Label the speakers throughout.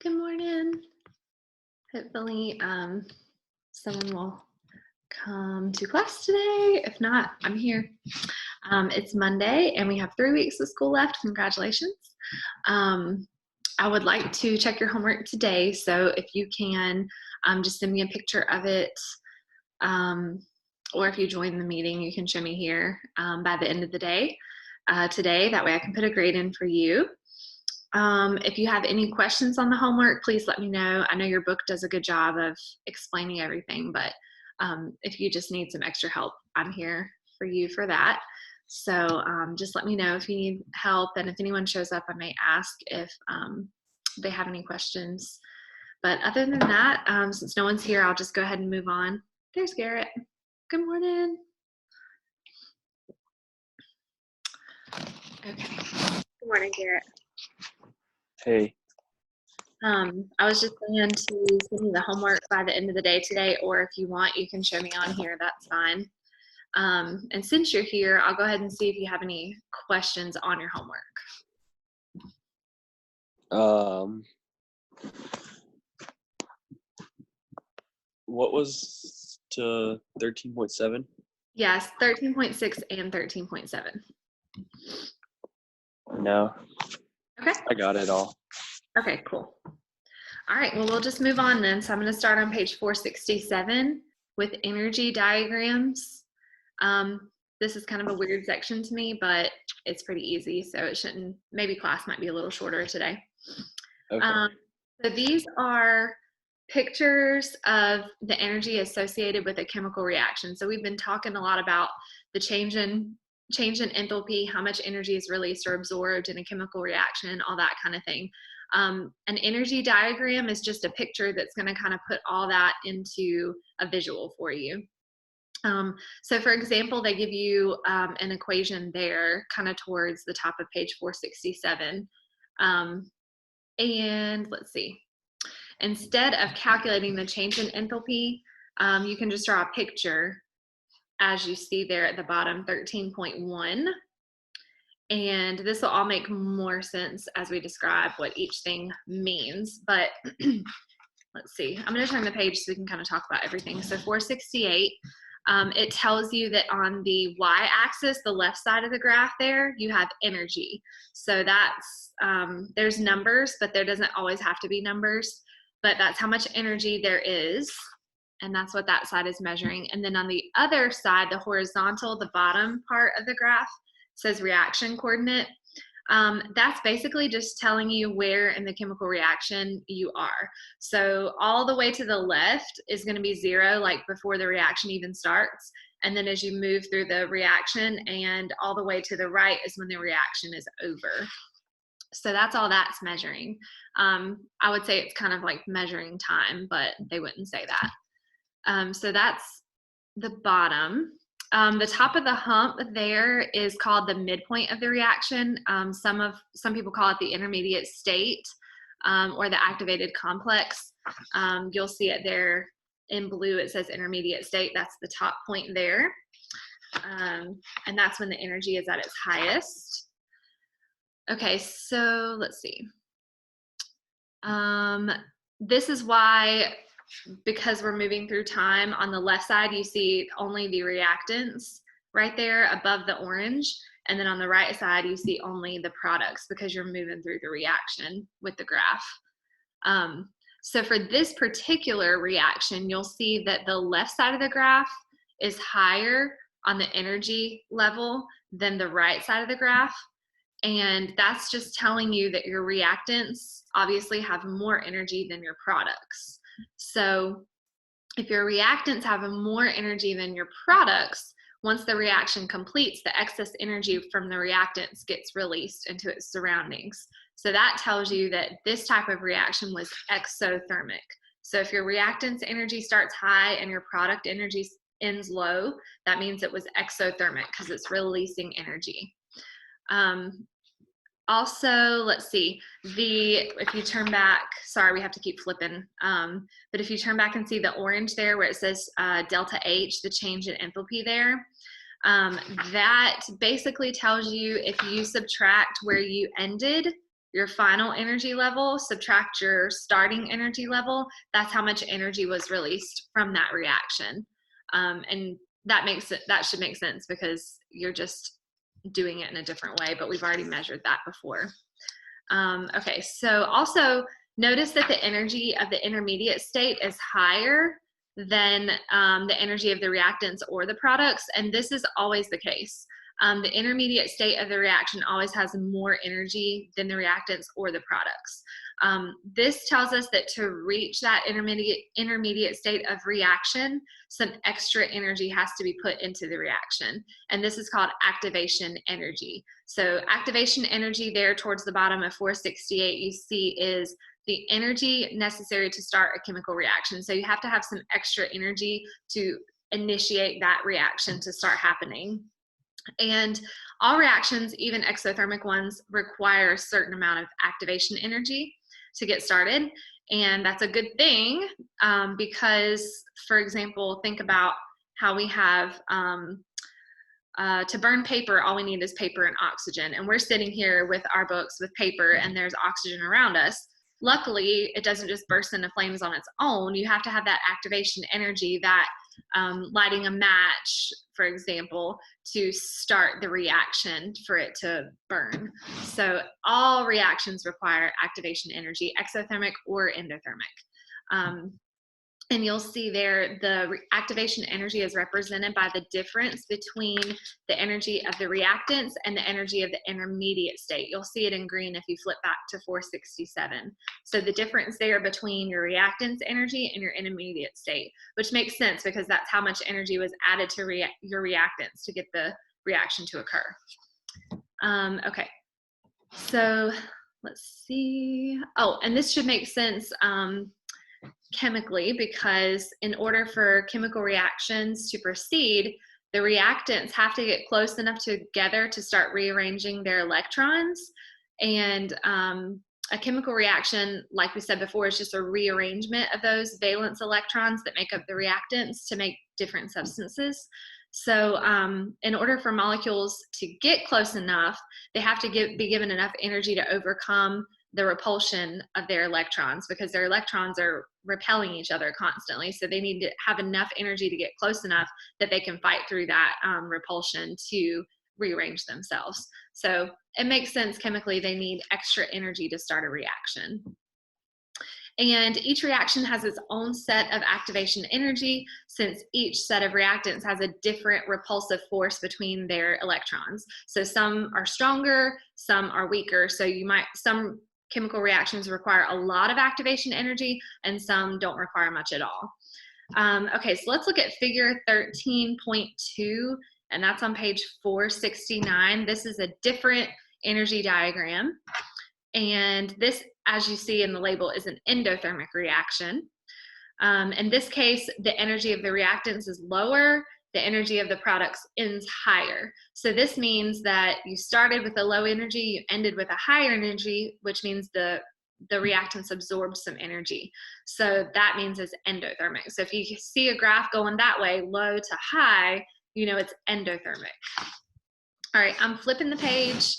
Speaker 1: Good morning. Hopefully, someone will come to class today. If not, I'm here. It's Monday and we have 3 weeks of school left. Congratulations. I would like to check your homework today. So if you can just send me a picture of it, or if you join the meeting, you can show me here by the end of the day today. That way I can put a grade in for you. If you have any questions on the homework, please let me know. I know your book does a good job of explaining everything, but if you just need some extra help, I'm here for you for that. So just let me know if you need help, and if anyone shows up, I may ask if they have any questions. But other than that, since no one's here, I'll just go ahead and move on. There's Garrett. Good morning. Okay. Good morning, Garrett.
Speaker 2: Hey.
Speaker 1: I was just saying to send me the homework by the end of the day today, or if you want, you can show me on here. That's fine. And since you're here, I'll go ahead and see if you have any questions on your homework.
Speaker 2: What was to 13.7?
Speaker 1: Yes, 13.6 and 13.7.
Speaker 2: No.
Speaker 1: Okay.
Speaker 2: I got it all.
Speaker 1: Okay, cool. All right, well, we'll just move on then. So I'm going to start on page 467 with energy diagrams. This is kind of a weird section to me, but it's pretty easy, so it shouldn't, maybe class might be a little shorter today.
Speaker 2: Okay.
Speaker 1: So these are pictures of the energy associated with a chemical reaction. So we've been talking a lot about the change in enthalpy, how much energy is released or absorbed in a chemical reaction, all that kind of thing. An energy diagram is just a picture that's going to kind of put all that into a visual for you. So for example, they give you an equation there kind of towards the top of page 467. And let's see. Instead of calculating the change in enthalpy, you can just draw a picture as you see there at the bottom, 13.1. And this will all make more sense as we describe what each thing means. But let's see, I'm going to turn the page so we can kind of talk about everything. So 468, it tells you that on the y-axis, the left side of the graph there, you have energy. So that's, there's numbers, but there doesn't always have to be numbers. But that's how much energy there is. And that's what that side is measuring. And then on the other side, the horizontal, the bottom part of the graph says reaction coordinate. That's basically just telling you where in the chemical reaction you are. So all the way to the left is going to be 0, like before the reaction even starts. And then as you move through the reaction, and all the way to the right is when the reaction is over. So that's all that's measuring. I would say it's kind of like measuring time, but they wouldn't say that. So that's the bottom. The top of the hump there is called the midpoint of the reaction. Some people call it the intermediate state, or the activated complex. You'll see it there in blue. It says intermediate state. That's the top point there. And that's when the energy is at its highest. Okay, so let's see. This is why, because we're moving through time, on the left side you see only the reactants right there above the orange, and then on the right side you see only the products because you're moving through the reaction with the graph. So for this particular reaction, you'll see that the left side of the graph is higher on the energy level than the right side of the graph. And that's just telling you that your reactants obviously have more energy than your products. So if your reactants have more energy than your products, once the reaction completes, the excess energy from the reactants gets released into its surroundings. So that tells you that this type of reaction was exothermic. So if your reactants energy starts high and your product energy ends low, that means it was exothermic because it's releasing energy. Also, let's see, if you turn back, sorry, we have to keep flipping, but if you turn back and see the orange there where it says delta H, the change in enthalpy there, that basically tells you if you subtract where you ended your final energy level, subtract your starting energy level, that's how much energy was released from that reaction. And that should make sense because you're just doing it in a different way, but we've already measured that before. Okay, so also notice that the energy of the intermediate state is higher than the energy of the reactants or the products, and this is always the case. The intermediate state of the reaction always has more energy than the reactants or the products. This tells us that to reach that intermediate state of reaction, some extra energy has to be put into the reaction, and this is called activation energy. So activation energy there towards the bottom of 468 you see is the energy necessary to start a chemical reaction. So you have to have some extra energy to initiate that reaction to start happening. And all reactions, even exothermic ones, require a certain amount of activation energy to get started. And that's a good thing because, for example, think about how we have to burn paper, all we need is paper and oxygen. And we're sitting here with our books with paper and there's oxygen around us. Luckily, it doesn't just burst into flames on its own. You have to have that activation energy, that lighting a match, for example, to start the reaction for it to burn. So all reactions require activation energy, exothermic or endothermic. And you'll see there the activation energy is represented by the difference between the energy of the reactants and the energy of the intermediate state. You'll see it in green if you flip back to 467. So the difference there between your reactants energy and your intermediate state, which makes sense because that's how much energy was added to your reactants to get the reaction to occur. Okay, so let's see. Oh, and this should make sense chemically, because in order for chemical reactions to proceed, the reactants have to get close enough together to start rearranging their electrons. And a chemical reaction, like we said before, is just a rearrangement of those valence electrons that make up the reactants to make different substances. So in order for molecules to get close enough, they have to be given enough energy to overcome the repulsion of their electrons, because their electrons are repelling each other constantly. So they need to have enough energy to get close enough that they can fight through that repulsion to rearrange themselves. So it makes sense chemically they need extra energy to start a reaction. And each reaction has its own set of activation energy, since each set of reactants has a different repulsive force between their electrons. So some are stronger, some are weaker. So some chemical reactions require a lot of activation energy and some don't require much at all. Okay, so let's look at figure 13.2, and that's on page 469. This is a different energy diagram. And this, as you see in the label, is an endothermic reaction. In this case, the energy of the reactants is lower, the energy of the products ends higher. So this means that you started with a low energy, you ended with a higher energy, which means the reactants absorb some energy. So that means it's endothermic. So if you see a graph going that way, low to high, you know it's endothermic. All right, I'm flipping the page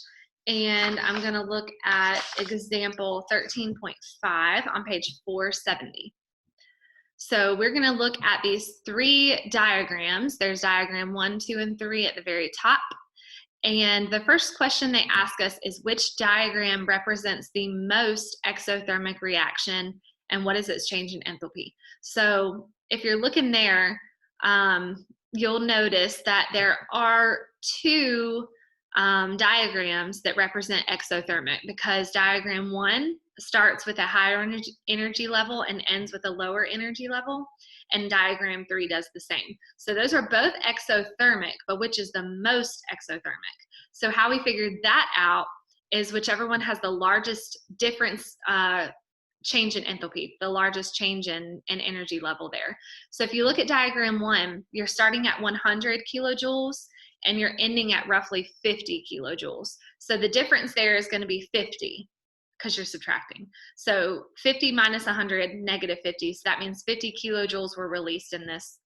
Speaker 1: and I'm gonna look at example 13.5 on page 470. So we're going to look at these three diagrams. There's diagram 1, 2, and 3 at the very top. And the first question they ask us is, which diagram represents the most exothermic reaction and what is its change in enthalpy? So if you're looking there, you'll notice that there are two diagrams that represent exothermic, because diagram 1 starts with a higher energy level and ends with a lower energy level, and diagram 3 does the same. So those are both exothermic, but which is the most exothermic? So how we figured that out is whichever one has the largest difference, change in enthalpy, the largest change in energy level there. So if you look at diagram 1, you're starting at 100 kilojoules and you're ending at roughly 50 kilojoules. So the difference there is going to be 50, because you're subtracting. So 50 minus 100, negative 50. So that means 50 kilojoules were released in this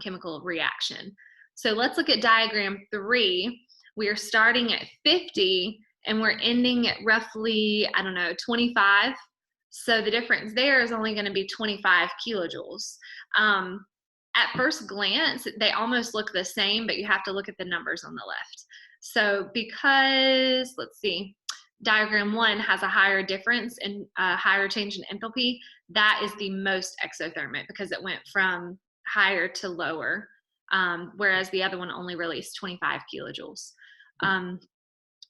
Speaker 1: chemical reaction. So let's look at diagram 3. We are starting at 50 and we're ending at roughly, I don't know, 25. So the difference there is only going to be 25 kilojoules. At first glance, they almost look the same, but you have to look at the numbers on the left. So because, let's see, diagram 1 has a higher difference and a higher change in enthalpy, that is the most exothermic because it went from higher to lower, whereas the other one only released 25 kilojoules.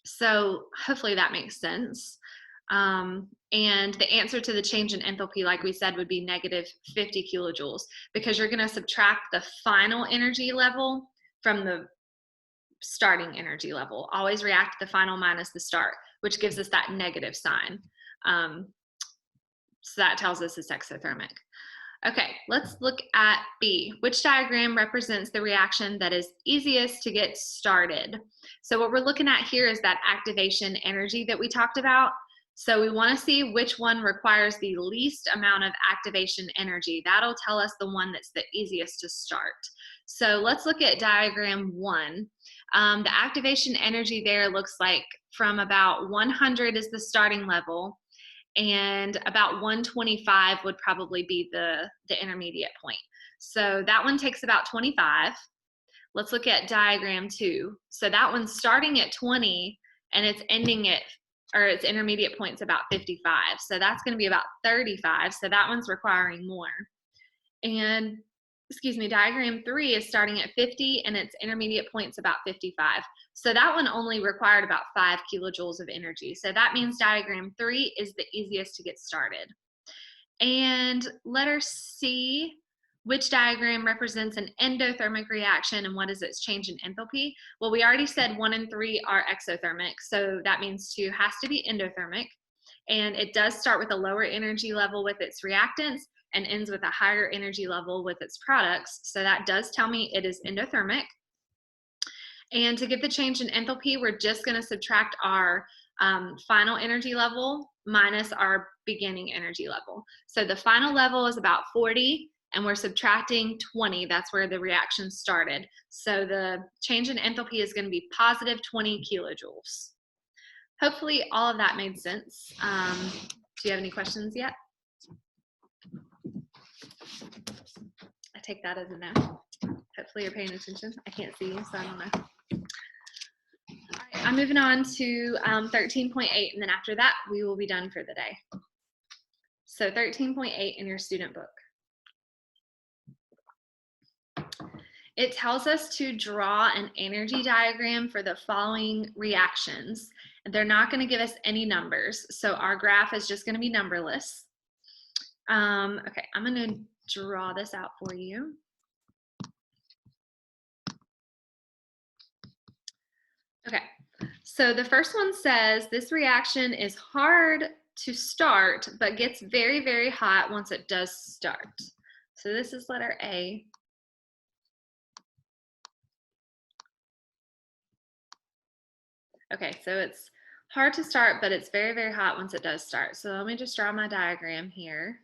Speaker 1: So hopefully that makes sense. And the answer to the change in enthalpy, like we said, would be negative 50 kilojoules because you're going to subtract the final energy level from the starting energy level. Always react the final minus the start, which gives us that negative sign. So that tells us it's exothermic. Okay, let's look at B. Which diagram represents the reaction that is easiest to get started? So what we're looking at here is that activation energy that we talked about. So we want to see which one requires the least amount of activation energy. That'll tell us the one that's the easiest to start. So let's look at diagram 1. The activation energy there looks like from about 100 is the starting level, and about 125 would probably be the intermediate point. So that one takes about 25. Let's look at diagram 2. So that one's starting at 20 and it's ending at, or its intermediate point's about 55. So that's going to be about 35. So that one's requiring more. And excuse me, diagram 3 is starting at 50 and its intermediate point's about 55. So that one only required about 5 kilojoules of energy. So that means diagram 3 is the easiest to get started. And letter C, which diagram represents an endothermic reaction and what is its change in enthalpy? Well, we already said 1 and 3 are exothermic, so that means 2 has to be endothermic. And it does start with a lower energy level with its reactants and ends with a higher energy level with its products. So that does tell me it is endothermic. And to get the change in enthalpy, we're just going to subtract our final energy level minus our beginning energy level. So the final level is about 40 and we're subtracting 20. That's where the reaction started. So the change in enthalpy is going to be positive 20 kilojoules. Hopefully all of that made sense. Do you have any questions yet? I take that as a no. Hopefully you're paying attention. I can't see you, so I don't know. All right, I'm moving on to 13.8, and then after that, we will be done for the day. So 13.8 in your student book. It tells us to draw an energy diagram for the following reactions. They're not going to give us any numbers, so our graph is just going to be numberless. Okay, I'm going to draw this out for you. Okay, so the first one says this reaction is hard to start, but gets very, very hot once it does start. So this is letter A. Okay, so it's hard to start, but it's very, very hot once it does start. So let me just draw my diagram here.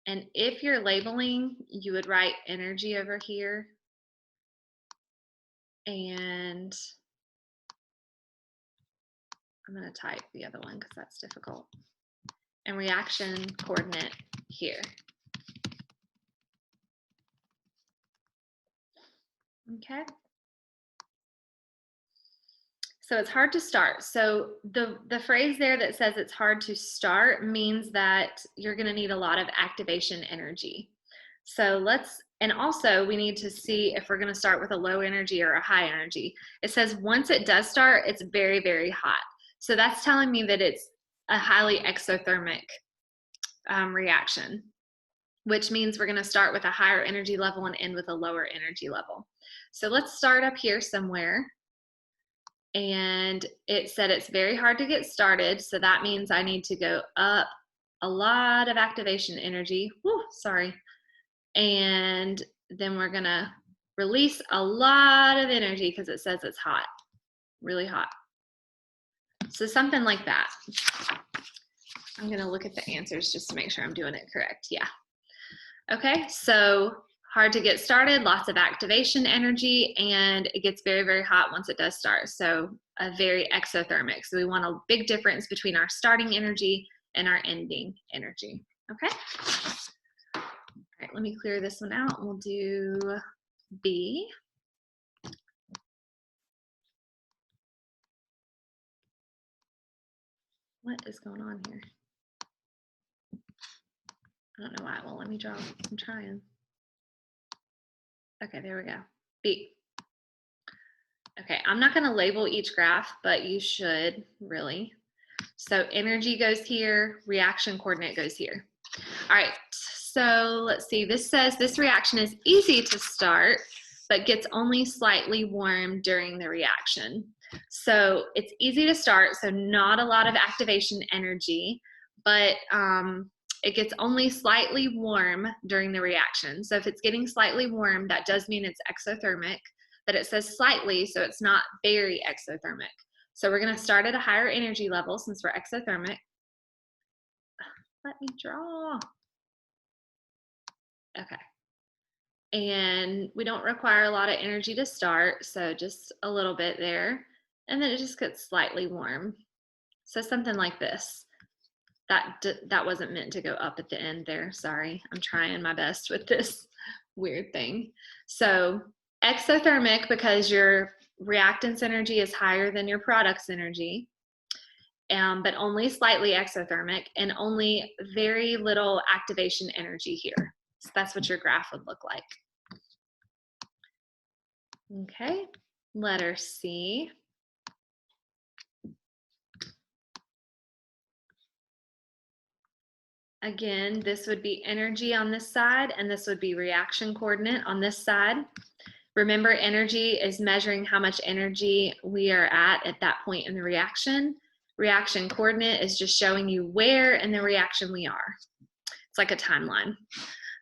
Speaker 1: And if you're labeling, you would write energy over here. And I'm going to type the other one because that's difficult. And reaction coordinate here. Okay. So it's hard to start. So the phrase there that says it's hard to start means that you're going to need a lot of activation energy. So and also we need to see if we're going to start with a low energy or a high energy. It says once it does start, it's very, very hot. So that's telling me that it's a highly exothermic reaction, which means we're going to start with a higher energy level and end with a lower energy level. So let's start up here somewhere. And it said it's very hard to get started. So that means I need to go up a lot of activation energy. Woo, sorry. And then we're going to release a lot of energy because it says it's hot, really hot. So something like that. I'm going to look at the answers just to make sure I'm doing it correct. Yeah. Okay, so hard to get started, lots of activation energy, and it gets very, very hot once it does start. So very exothermic. So we want a big difference between our starting energy and our ending energy. Okay. All right, let me clear this one out. We'll do B. What is going on here? I don't know why it won't let me draw. I'm trying. Okay, there we go. B. Okay, I'm not going to label each graph, but you should really. So energy goes here, reaction coordinate goes here. All right, so let's see. This says this reaction is easy to start, but gets only slightly warm during the reaction. So it's easy to start, so not a lot of activation energy, but it gets only slightly warm during the reaction. So if it's getting slightly warm, that does mean it's exothermic, but it says slightly, so it's not very exothermic. So we're gonna start at a higher energy level since we're exothermic. Let me draw. Okay. And we don't require a lot of energy to start, so just a little bit there. And then it just gets slightly warm. So something like this. That wasn't meant to go up at the end there. Sorry, I'm trying my best with this weird thing. So exothermic because your reactance energy is higher than your product's energy, but only slightly exothermic and only very little activation energy here. So that's what your graph would look like. Okay, letter C. Again, this would be energy on this side, and this would be reaction coordinate on this side. Remember, energy is measuring how much energy we are at that point in the reaction. Reaction coordinate is just showing you where in the reaction we are. It's like a timeline.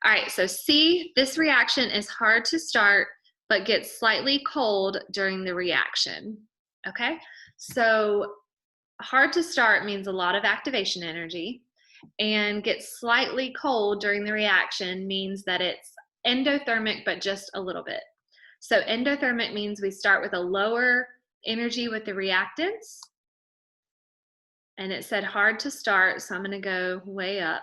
Speaker 1: All right, so C, this reaction is hard to start, but gets slightly cold during the reaction. Okay, so hard to start means a lot of activation energy, and gets slightly cold during the reaction means that it's endothermic, but just a little bit. So endothermic means we start with a lower energy with the reactants, and it said hard to start, so I'm gonna go way up.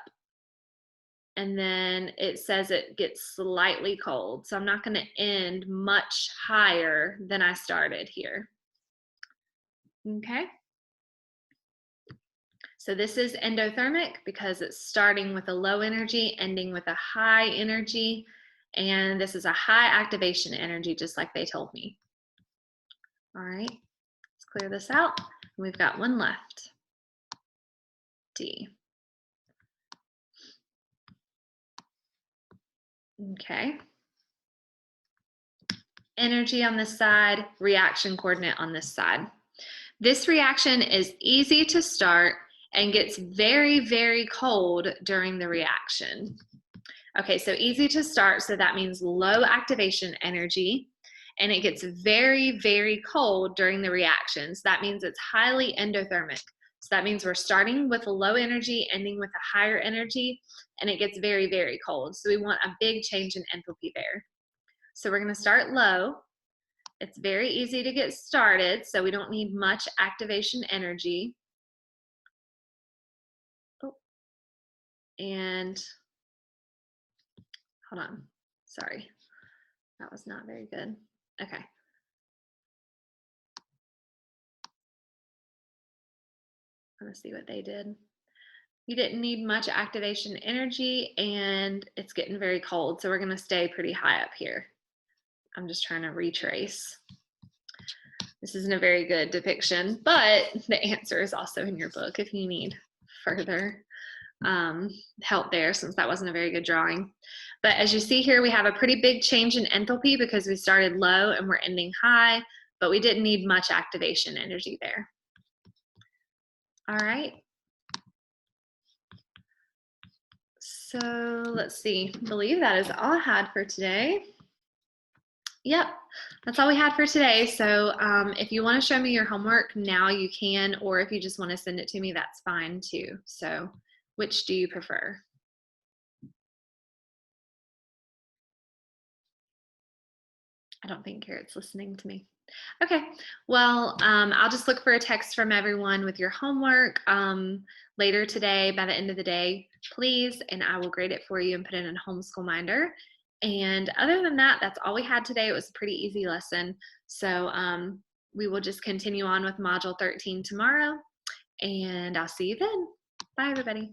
Speaker 1: And then it says it gets slightly cold, so I'm not gonna end much higher than I started here. Okay. So this is endothermic because it's starting with a low energy, ending with a high energy, and this is a high activation energy, just like they told me. All right, let's clear this out. We've got one left, D. Okay. Energy on this side, reaction coordinate on this side. This reaction is easy to start and gets very, very cold during the reaction. Okay, so easy to start, so that means low activation energy, and it gets very, very cold during the reactions. That means it's highly endothermic. So that means we're starting with a low energy, ending with a higher energy, and it gets very, very cold. So we want a big change in enthalpy there. So we're gonna start low. It's very easy to get started, so we don't need much activation energy. Oh, and hold on, sorry, that was not very good. Okay. Let's see what they did. You didn't need much activation energy, and it's getting very cold, so we're gonna stay pretty high up here. I'm just trying to retrace. This isn't a very good depiction, but the answer is also in your book if you need further help there, since that wasn't a very good drawing. But as you see here, we have a pretty big change in enthalpy because we started low and we're ending high, but we didn't need much activation energy there. All right. So let's see, I believe that is all I had for today. Yep, that's all we had for today. So if you want to show me your homework now, you can, or if you just want to send it to me, that's fine too. So which do you prefer? I don't think Garrett's listening to me. Okay, well, I'll just look for a text from everyone with your homework later today by the end of the day, please, and I will grade it for you and put it in Homeschool Minder. And other than that, that's all we had today. It was a pretty easy lesson. So we will just continue on with Module 13 tomorrow, and I'll see you then. Bye, everybody.